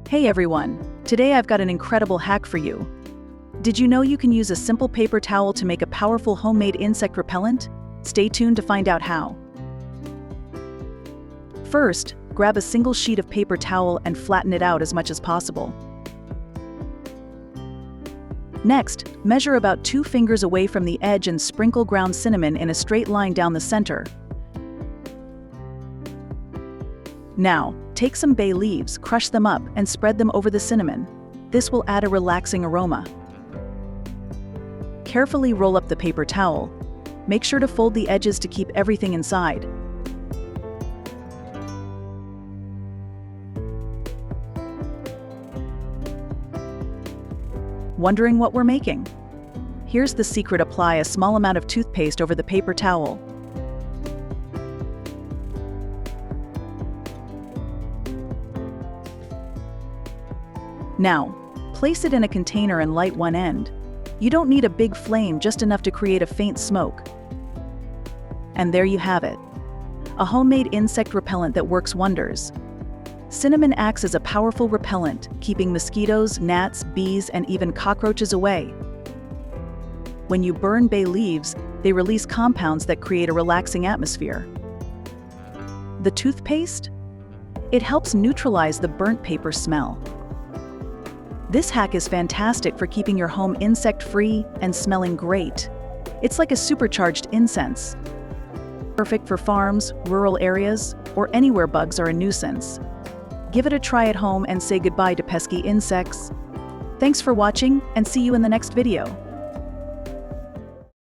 Hey everyone! Today I've got an incredible hack for you. Did you know you can use a simple paper towel to make a powerful homemade insect repellent? Stay tuned to find out how. First, grab a single sheet of paper towel and flatten it out as much as possible. Next, measure about 2 fingers away from the edge and sprinkle ground cinnamon in a straight line down the center. Now, take some bay leaves, crush them up, and spread them over the cinnamon. This will add a relaxing aroma. Carefully roll up the paper towel. Make sure to fold the edges to keep everything inside. Wondering what we're making? Here's the secret: apply a small amount of toothpaste over the paper towel. Now, place it in a container and light one end. You don't need a big flame, just enough to create a faint smoke. And there you have it. A homemade insect repellent that works wonders. Cinnamon acts as a powerful repellent, keeping mosquitoes, gnats, bees, and even cockroaches away. When you burn bay leaves, they release compounds that create a relaxing atmosphere. The toothpaste? It helps neutralize the burnt paper smell. This hack is fantastic for keeping your home insect-free and smelling great. It's like a supercharged incense. Perfect for farms, rural areas, or anywhere bugs are a nuisance. Give it a try at home and say goodbye to pesky insects. Thanks for watching, and see you in the next video.